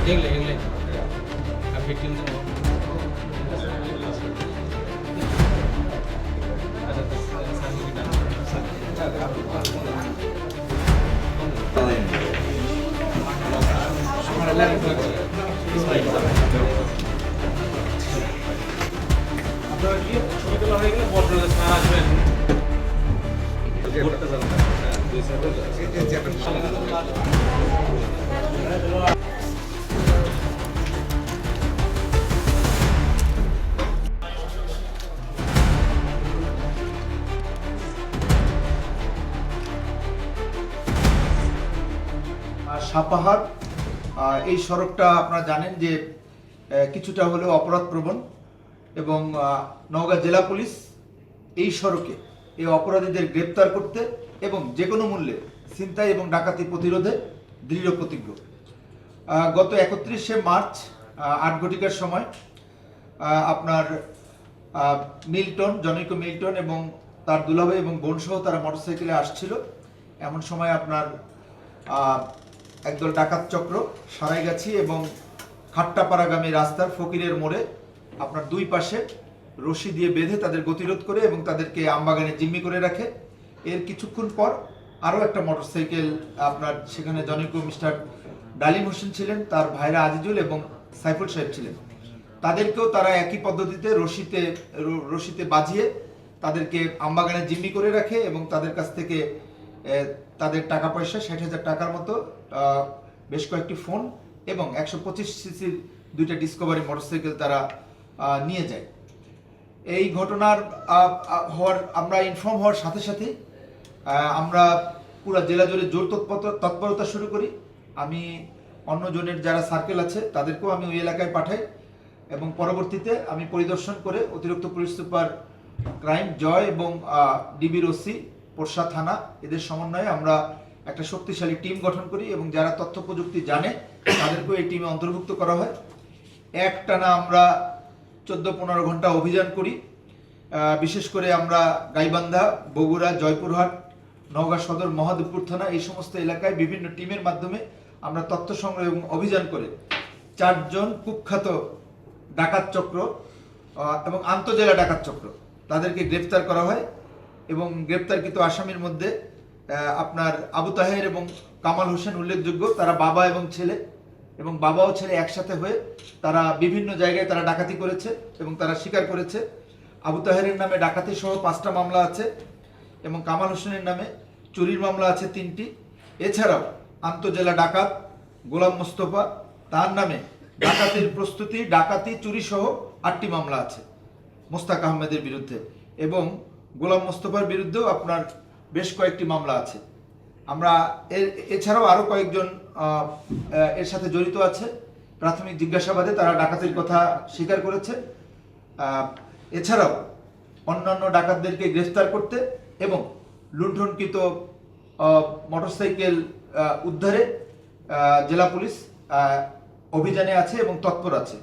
এগুলো আর ভিকটিম আপনারা কি ছবি তোলা হয়ে গেলে বড় স্থান আসবেন ঘুরতে যাবেন সাপাহার এই সড়কটা আপনারা জানেন যে কিছুটা হলেও অপরাধ প্রবণ এবং নওগাঁ জেলা পুলিশ এই সড়কে এই অপরাধীদের গ্রেপ্তার করতে এবং যে কোনো মূল্যে ছিনতাই এবং ডাকাতি প্রতিরোধে দৃঢ় প্রতিজ্ঞ। গত 31শে মার্চ 8 ঘটিকার সময় আপনার মিল্টন জনৈক মিল্টন এবং তার দুলাভাই এবং বোনসহ তারা মোটরসাইকেলে আসছিল। এমন সময় আপনার একদল ডাকাত চক্র সারাইগাছি এবং খাট্টাপাড়াগামী রাস্তার ফকিরের মোড়ে আপনার দুই পাশে রশি দিয়ে বেঁধে তাদের গতিরোধ করে এবং তাদেরকে আমবাগানে জিম্মি করে রাখে। এর কিছুক্ষণ পর আরও একটা মোটরসাইকেল আপনার সেখানে জনৈক মিস্টার ডালিম হোসেন ছিলেন, তার ভাইরা আজিজুল এবং সাইফুল সাহেব ছিলেন। তাদেরকেও তারা একই পদ্ধতিতে রশিতে বাঁধিয়ে তাদেরকে আমবাগানে জিম্মি করে রাখে এবং তাদের কাছ থেকে তাদের টাকা পয়সা 60,000 টাকার মতো বেশ কয়েকটি ফোন এবং 125 সিসির দুইটা ডিসকভারি মোটরসাইকেল তারা নিয়ে যায়। এই ঘটনার আমরা ইনফর্ম হওয়ার সাথে সাথে আমরা পুরো জেলা জুড়ে জোর তৎপরতা শুরু করি। আমি অন্য জনের যারা সার্কেল আছে তাদেরকেও আমি ওই এলাকায় পাঠাই এবং পরবর্তীতে আমি পরিদর্শন করে অতিরিক্ত পুলিশ সুপার ক্রাইম জয় এবং ডিবির ওসি পোরশা থানা এদের সমন্বয়ে আমরা একটা শক্তিশালী টিম গঠন করি এবং যারা তথ্য প্রযুক্তি জানে তাদেরকেও এই টিমে অন্তর্ভুক্ত করা হয়। একটানা আমরা 14-15 ঘন্টা অভিযান করি। বিশেষ করে আমরা গাইবান্ধা, বগুড়া, জয়পুরহাট, নওগাঁ সদর, মহাদেবপুর থানা এই সমস্ত এলাকায় বিভিন্ন টিমের মাধ্যমে আমরা তথ্য সংগ্রহ এবং অভিযান করে 4 জন কুখ্যাত ডাকাত চক্র এবং আন্তজেলা ডাকাত চক্র তাদেরকে গ্রেফতার করা হয় এবং গ্রেপ্তারকৃত আসামির মধ্যে আপনার আবু তাহের এবং কামাল হোসেন উল্লেখযোগ্য। তারা বাবা এবং ছেলে এবং বাবা ও ছেলে একসাথে হয়ে তারা বিভিন্ন জায়গায় তারা ডাকাতি করেছে এবং তারা স্বীকার করেছে। আবু তাহেরের নামে ডাকাতি সহ 5টা মামলা আছে এবং কামাল হোসেনের নামে চুরির মামলা আছে 3টি। এছাড়াও আন্তজেলা ডাকাত গোলাম মোস্তফা তার নামে ডাকাতির প্রস্তুতি, ডাকাতি, চুরি সহ 8টি মামলা আছে মোস্তাক আহমেদের বিরুদ্ধে এবং গোলাম মোস্তফার বিরুদ্ধেও আপনার বেশ কয়েকটি মামলা আছে। আমরা এছাড়াও আরও কয়েকজন এর সাথে জড়িত আছে। প্রাথমিক জিজ্ঞাসাবাদে তারা ডাকাতির কথা স্বীকার করেছে। এছাড়াও অন্যান্য ডাকাতদেরকে গ্রেফতার করতে এবং লুণ্ঠনকৃত মোটরসাইকেল উদ্ধারে জেলা পুলিশ অভিযানে আছে এবং তৎপর আছে।